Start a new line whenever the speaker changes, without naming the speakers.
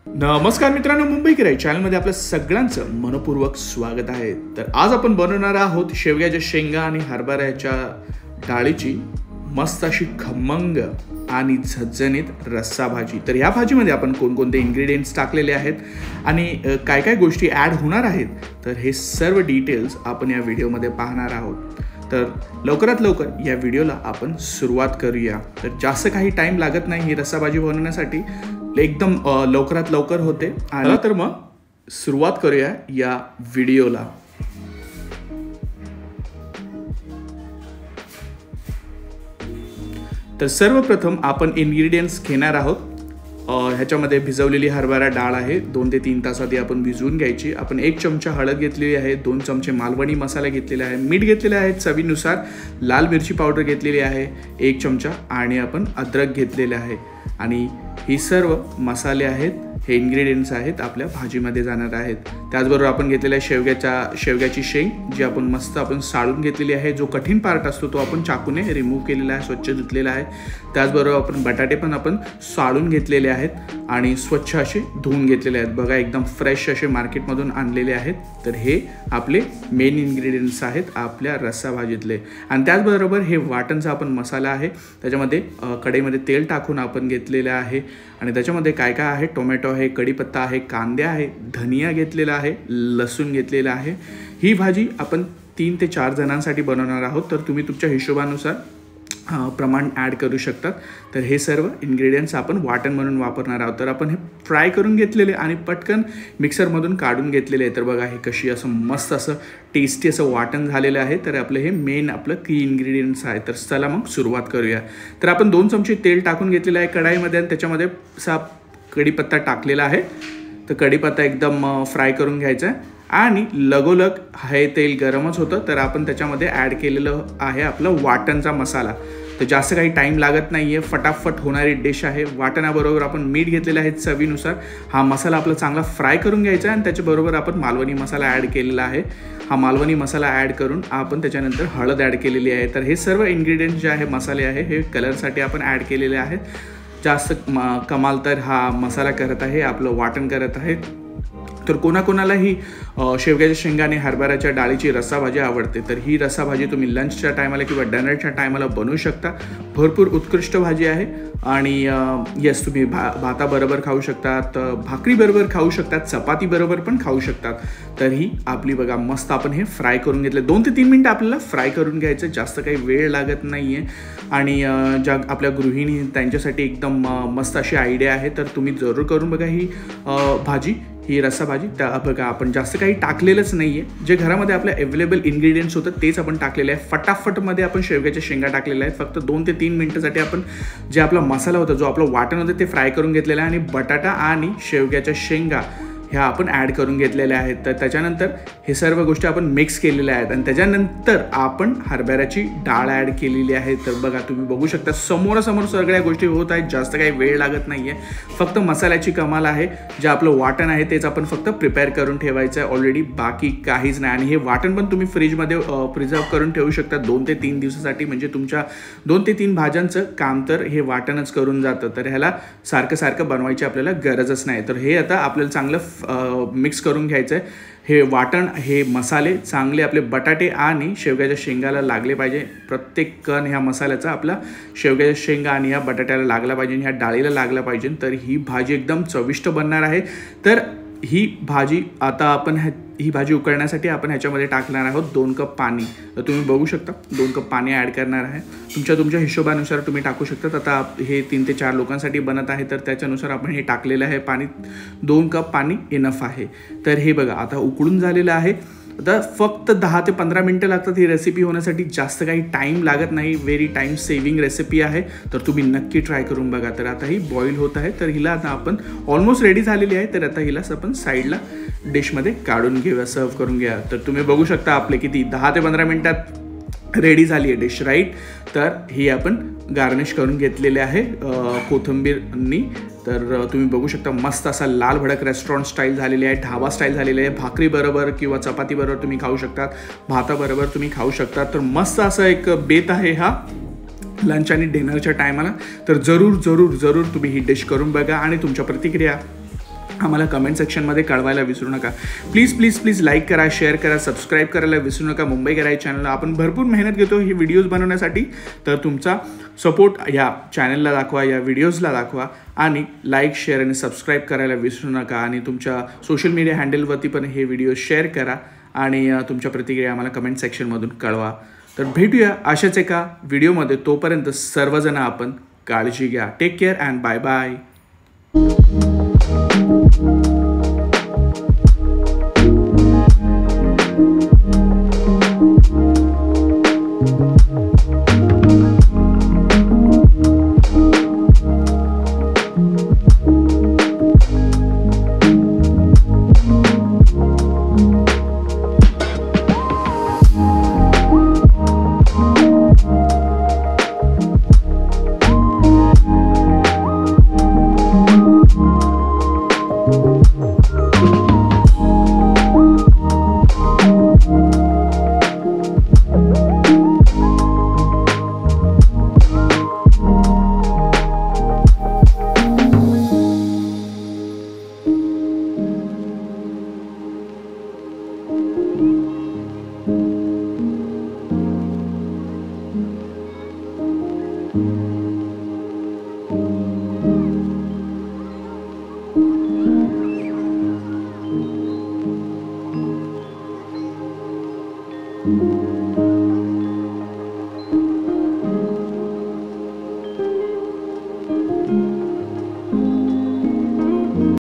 नमस्कार मित्रांनो, मुंबई किराय चॅनलमध्ये आपल्या सगळ्यांचं मनपूर्वक स्वागत आहे। तर आज आपण बनवणार आहोत शेवग्याच्या शेंगा आणि हरभऱ्याच्या डाळीची मस्त अशी खमंग आणि झणझणीत रस्सा भाजी। तर या भाजीमध्ये आपण कोणकोणते इन्ग्रेडियंट्स टाकलेले आहेत आणि काय काय गोष्टी ॲड होणार आहेत, तर हे सर्व डिटेल्स आपण या व्हिडिओमध्ये पाहणार आहोत। तर लवकरात लवकर या व्हिडिओला आपण सुरुवात करूया। तर जास्त काही टाइम लागत नाही ही रस्सा भाजी बनवण्यासाठी, एकदम लवकरात लवकर होते। आणि तर मग सुरुवात करूया या व्हिडिओला। तर सर्वप्रथम आपण इन्ग्रेडियंट्स घेणार आहोत। ह्याच्यामध्ये भिजवलेली हरभरा डाळ आहे, 2 ते 3 तास आधी आपण भिजवून घ्यायची। आपण 1 चमचा हळद घेतलेली आहे, 2 चमचे मालवणी मसाला घेतलेला आहे, मीठ घेतलेले आहे चवीनुसार, लाल मिरची पावडर घेतलेली आहे 1 चमचा आणि आपण अद्रक घेतलेले आहे। आणि ही सर्व मसाले आहेत, हे इन्ग्रेडियंट्स आहेत आपल्या भाजीमध्ये जाणार आहेत। त्याचबरोबर आपण घेतलेला आहे शेवग्याची शेंग, जी आपण मस्त साळून घेतलेली आहे। जो कठीण पार्ट असतो तो आपण चाकूने रिमूव्ह केलेला आहे, स्वच्छ धुतलेला आहे। त्याचबरोबर आपण बटाटे पण आपण साळून घेतलेले आहेत आणि स्वच्छ असे धुवून घेतलेले आहेत। बघा, एकदम फ्रेश असे मार्केटमधून आणलेले आहेत। तर हे आपले मेन इन्ग्रेडियंट्स आहेत आपल्या रस्सा भाजीतले। आणि त्याचबरोबर हे वाटणचा आपण मसाला आहे, त्याच्यामध्ये कढईमध्ये तेल टाकून आपण घेतलेलं आहे। आणि त्याच्यामध्ये काय काय आहे, टोमॅटो आहे, कढीपत्ता आहे, कांदे आहे, धनिया घेतलेला आहे, लसूण घेतलेला आहे। ही भाजी आपण 3 ते 4 जणांसाठी बनवणार आहोत, तर तुम्ही तुमच्या हिशोबानुसार प्रमाण ॲड करू शकतात। तर हे सर्व इन्ग्रेडियंट्स आपण वाटण म्हणून वापरणार आहोत। तर आपण हे फ्राय करून घेतलेले आणि पटकन मिक्सरमधून काढून घेतलेले आहे। तर बघा, हे कशी असं मस्त असं टेस्टी असं वाटण झालेलं आहे। तर आपलं हे मेन आपलं की इन्ग्रेडियंट्स आहे। तर चला मग सुरुवात करूया। तर आपण 2 चमचे तेल टाकून घेतलेलं आहे कढाईमध्ये आणि त्याच्यामध्ये कढीपत्ता टाकलेला आहे। तर कढीपत्ता एकदम फ्राय करून घ्यायचा आहे आणि लगोलग हे तेल गरमच होतं, तर आपण त्याच्यामध्ये ॲड केलेलं आहे आपलं वाटणचा मसाला। तर जास्त काही टाईम लागत नाही आहे, फटाफट होणारी डिश आहे। वाटणाबरोबर आपण मीठ घेतलेलं आहे चवीनुसार। हा मसाला आपला चांगला फ्राय करून घ्यायचा आहे आणि त्याच्याबरोबर आपण मालवणी मसाला ॲड केलेला आहे। हा मालवणी मसाला ॲड करून आपण त्याच्यानंतर हळद ॲड केलेली आहे। तर हे सर्व इन्ग्रेडियंट्स जे आहे, मसाले आहे, हे कलरसाठी आपण ॲड केलेले आहेत। जास्त कमाल तर हा मसाला करत आहे, आपलं वाटण करत आहे। तर कोणाकोणालाही शेवग्याच्या शेंगा आणि हरभऱ्याच्या डाळीची रस्सा भाजी आवडते, तर ही रस्सा भाजी तुम्ही लंचच्या टायमाला किंवा डिनरच्या टायमाला बनवू शकता। भरपूर उत्कृष्ट भाजी आहे आणि येस, तुम्ही भाताबरोबर खाऊ शकतात, भाकरीबरोबर खाऊ शकतात, चपातीबरोबर पण खाऊ शकतात। तर ही आपली बघा मस्त आपण हे फ्राय करून घेतले। 2 ते 3 मिनटं आपल्याला फ्राय करून घ्यायचं, जास्त काही वेळ लागत नाही आहे। आणि ज्या आपल्या गृहिणी त्यांच्यासाठी एकदम मस्त अशी आयडिया आहे, तर तुम्ही जरूर करून बघा ही भाजी, ही रस्सा भाजी। त्या बघा, आपण जास्त काही टाकलेलंच नाही आहे, जे घरामध्ये आपल्या अवेलेबल इन्ग्रेडियंट्स होतं तेच आपण टाकलेले आहे। फटाफटमध्ये आपण शेवग्याच्या शेंगा टाकलेल्या आहेत। फक्त 2 ते 3 मिनटासाठी आपण जे आपला मसाला होता, जो आपलं वाटण होतं, ते फ्राय करून घेतलेलं आहे आणि बटाटा आणि शेवग्याच्या शेंगा ह्या आपण ॲड करून घेतलेल्या आहेत। तर त्याच्यानंतर हे सर्व गोष्टी आपण मिक्स केलेल्या आहेत आणि त्याच्यानंतर आपण हरभऱ्याची डाळ ॲड केलेली आहे। तर बघा, तुम्ही बघू शकता समोरासमोर सगळ्या गोष्टी होत आहेत, जास्त काही वेळ लागत नाही आहे। फक्त मसाल्याची कमाल आहे, जे आपलं वाटण आहे तेच आपण फक्त प्रिपेअर करून ठेवायचं आहे ऑलरेडी, बाकी काहीच नाही। आणि हे वाटण पण तुम्ही फ्रीजमध्ये प्रिझर्व करून ठेवू शकता 2 ते 3 दिवसासाठी, म्हणजे तुमच्या 2 ते 3 भाज्यांचं काम तर हे वाटणच करून जातं। तर ह्याला सारखं बनवायची आपल्याला गरजच नाही। तर हे आता आपल्याला चांगलं मिक्स करून घ्यायचं आहे। हे वाटण, हे मसाले चांगले आपले बटाटे आणि शेवग्याच्या शेंगाला लागले पाहिजे। प्रत्येक कण ह्या मसाल्याचा आपला शेवग्याच्या शेंगा आणि ह्या बटाट्याला लागला पाहिजे, ह्या डाळीला लागला पाहिजे। तर ही भाजी एकदम चविष्ट बनणार आहे। तर ही भाजी आता आपण ही भाजी उकळण्यासाठी आपण ह्याच्यामध्ये टाकणार आहोत 2 कप पाणी। तर तुम्ही बघू शकता 2 कप पाणी ॲड करणार आहे। तुमच्या हिशोबानुसार तुम्ही टाकू शकता। आता हे 3 ते 4 लोकांसाठी बनत आहे, तर त्याच्यानुसार आपण हे टाकलेलं आहे पाणी। 2 कप पाणी इनफ आहे। तर हे बघा, आता उकळून झालेलं आहे। आता फक्त 10 ते 15 मिनटं लागतात ही रेसिपी होण्यासाठी, जास्त काही टाईम लागत नाही। व्हेरी टाईम सेव्हिंग रेसिपी आहे, तर तुम्ही नक्की ट्राय करून बघा। तर आता ही बॉईल होत आहे, तर हिला आता आपण ऑलमोस्ट रेडी झालेली आहे। तर आता हिला आपण साईडला डिशमध्ये काढून घेऊया, सर्व करून घ्या। तर तुम्ही बघू शकता आपले किती 10 ते 15 मिनटात रेडी झाली आहे डिश, राईट। तर ही आपण गार्निश करून घेतलेले आहे कोथिंबीरनी। तर तुम्ही बघू शकता मस्त असा लाल भडक रेस्टॉरंट स्टाईल झालेली आहे, ढाबा स्टाईल झालेली आहे। भाकरीबरोबर किंवा चपातीबरोबर तुम्ही खाऊ शकतात, भाताबरोबर तुम्ही खाऊ शकतात। तर मस्त असा एक बेत आहे हा लंच आणि डिनरच्या टायमाला। तर जरूर तुम्ही ही डिश करून बघा आणि तुमच्या प्रतिक्रिया आम्हाला कमेंट सेक्शनमध्ये कळवायला विसरू नका. प्लीज प्लीज प्लीज लाईक करा, शेअर करा, सबस्क्राईब करायला विसरू नका. मुंबई गराई चॅनलला आपण भरपूर मेहनत घेतो ही व्हिडिओज बनवण्यासाठी, तर तुमचा सपोर्ट ह्या चॅनलला दाखवा, या व्हिडिओजला दाखवा आणि लाईक, शेअर आणि सबस्क्राईब करायला विसरू नका. आणि तुमच्या सोशल मीडिया हँडलवरती पण हे व्हिडिओ शेअर करा आणि तुमच्या प्रतिक्रिया आम्हाला कमेंट सेक्शनमधून कळवा. तर भेटूया अशाच एका व्हिडिओमध्ये. तोपर्यंत सर्वजण आपण काळजी घ्या. Take care and bye bye.
Thank you.